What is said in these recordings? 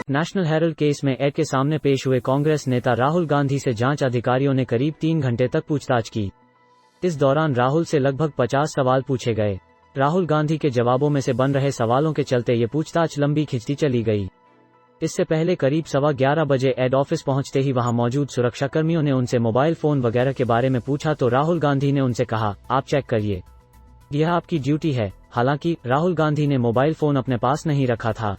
National Herald case में add के सामने पेश हुए कांग्रेस नेता राहुल गांधी से जांच अधिकारियों ने करीब 3 घंटे तक पूछताछ की। इस दौरान राहुल से लगभग 50 सवाल पूछे गए। राहुल गांधी के जवाबों में से बन रहे सवालों के चलते ये पूछताछ लंबी खिंचती चली गई। इससे पहले करीब 11:15 बजे एड ऑफिस पहुंचते ही वहां मौजूद सुरक्षाकर्मियों ने उनसे मोबाइल फोन वगैरह के बारे में पूछा तो राहुल गांधी ने उनसे कहा, आप चेक करिए, यह आपकी ड्यूटी है। हालांकि राहुल गांधी ने मोबाइल फोन अपने पास नहीं रखा था,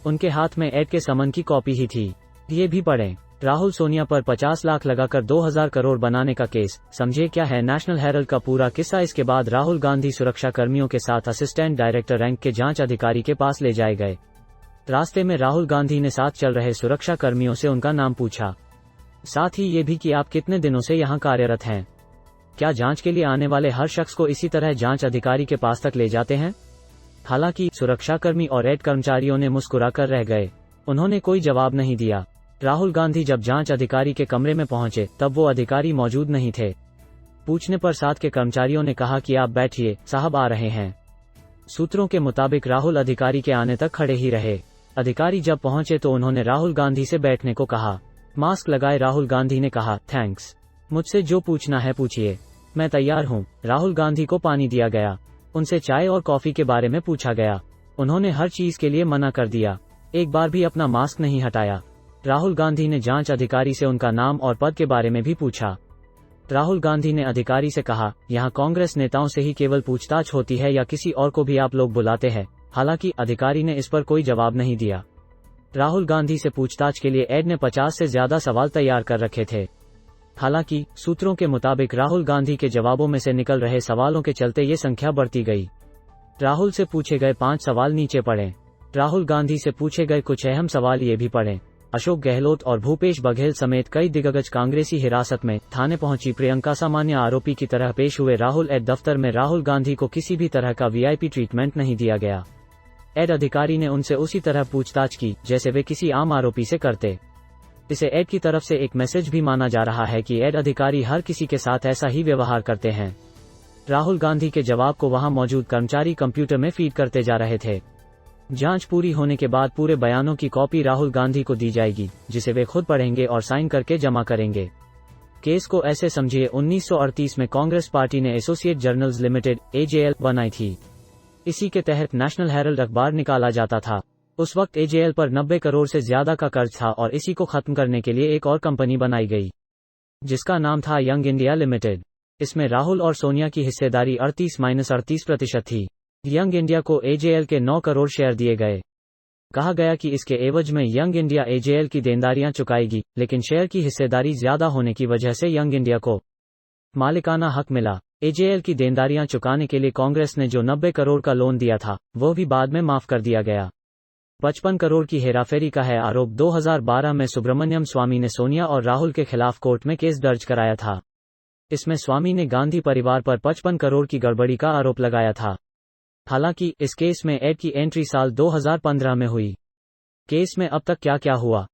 उनके हाथ में एड के समन की कॉपी ही थी। ये भी पढ़ें। राहुल सोनिया पर 50 लाख लगाकर 2000 करोड़ बनाने का केस, समझिए क्या है नेशनल हेराल्ड का पूरा किस्सा। इसके बाद राहुल गांधी सुरक्षा कर्मियों के साथ असिस्टेंट डायरेक्टर रैंक के जांच अधिकारी के पास ले जाए गए। रास्ते में राहुल गांधी ने साथ चल रहे सुरक्षा कर्मियों से उनका नाम पूछा, साथ ही ये भी कि आप कितने दिनों से यहाँ कार्यरत हैं। क्या जांच के लिए आने वाले हर शख्स को इसी तरह जांच अधिकारी के पास तक ले जाते हैं? हालांकि सुरक्षाकर्मी और एड कर्मचारियों ने मुस्कुराकर रह गए, उन्होंने कोई जवाब नहीं दिया। राहुल गांधी जब जांच अधिकारी के कमरे में पहुंचे तब वो अधिकारी मौजूद नहीं थे। पूछने पर साथ के कर्मचारियों ने कहा कि आप बैठिए, साहब आ रहे हैं। सूत्रों के मुताबिक राहुल अधिकारी के आने तक खड़े ही रहे। अधिकारी जब पहुंचे तो उन्होंने राहुल गांधी से बैठने को कहा। मास्क लगाए राहुल गांधी ने कहा, थैंक्स, मुझसे जो पूछना है पूछिए, मैं तैयार हूं। राहुल गांधी को पानी दिया गया, उनसे चाय और कॉफी के बारे में पूछा गया। उन्होंने हर चीज के लिए मना कर दिया, एक बार भी अपना मास्क नहीं हटाया। राहुल गांधी ने जांच अधिकारी से उनका नाम और पद के बारे में भी पूछा। राहुल गांधी ने अधिकारी से कहा, यहाँ कांग्रेस नेताओं से ही केवल पूछताछ होती है या किसी और को भी आप लोग बुलाते हैं? हालांकि अधिकारी ने इस पर कोई जवाब नहीं दिया। राहुल गांधी से पूछताछ के लिए एड ने 50 से ज्यादा सवाल तैयार कर रखे थे। हालांकि सूत्रों के मुताबिक राहुल गांधी के जवाबों में से निकल रहे सवालों के चलते ये संख्या बढ़ती गई। राहुल से पूछे गए 5 सवाल नीचे पढ़ें। राहुल गांधी से पूछे गए कुछ अहम सवाल ये भी पढ़ें। अशोक गहलोत और भूपेश बघेल समेत कई दिग्गज कांग्रेसी हिरासत में, थाने पहुंची प्रियंका सामान्य आरोपी की तरह पेश हुए राहुल। एड दफ्तर में राहुल गांधी को किसी भी तरह का वीआईपी ट्रीटमेंट नहीं दिया गया। एड अधिकारी ने उनसे उसी तरह पूछताछ की जैसे वे किसी आम आरोपी से करते। इसे एड की तरफ से एक मैसेज भी माना जा रहा है कि एड अधिकारी हर किसी के साथ ऐसा ही व्यवहार करते हैं। राहुल गांधी के जवाब को वहां मौजूद कर्मचारी कंप्यूटर में फीड करते जा रहे थे। जांच पूरी होने के बाद पूरे बयानों की कॉपी राहुल गांधी को दी जाएगी, जिसे वे खुद पढ़ेंगे और साइन करके जमा करेंगे। केस को ऐसे समझिए, 1938 में कांग्रेस पार्टी ने एसोसिएट जर्नल्स लिमिटेड (एजेएल) बनाई थी। इसी के तहत नेशनल हेराल्ड अखबार निकाला जाता था। उस वक्त एजेएल पर 90 करोड़ से ज्यादा का कर्ज था और इसी को खत्म करने के लिए एक और कंपनी बनाई गई, जिसका नाम था यंग इंडिया लिमिटेड। इसमें राहुल और सोनिया की हिस्सेदारी 38-38% थी। यंग इंडिया को एजेएल के 9 करोड़ शेयर दिए गए। कहा गया कि इसके एवज में यंग इंडिया एजेएल की देनदारियां चुकाएगी, लेकिन शेयर की हिस्सेदारी ज्यादा होने की वजह से यंग इंडिया को मालिकाना हक मिला। एजेएल की देनदारियां चुकाने के लिए कांग्रेस ने जो 90 करोड़ का लोन दिया था वो भी बाद में माफ कर दिया गया। 55 करोड़ की हेराफेरी का है आरोप। 2012 में सुब्रमण्यम स्वामी ने सोनिया और राहुल के खिलाफ कोर्ट में केस दर्ज कराया था। इसमें स्वामी ने गांधी परिवार पर 55 करोड़ की गड़बड़ी का आरोप लगाया था। हालांकि इस केस में एड की एंट्री साल 2015 में हुई। केस में अब तक क्या क्या हुआ,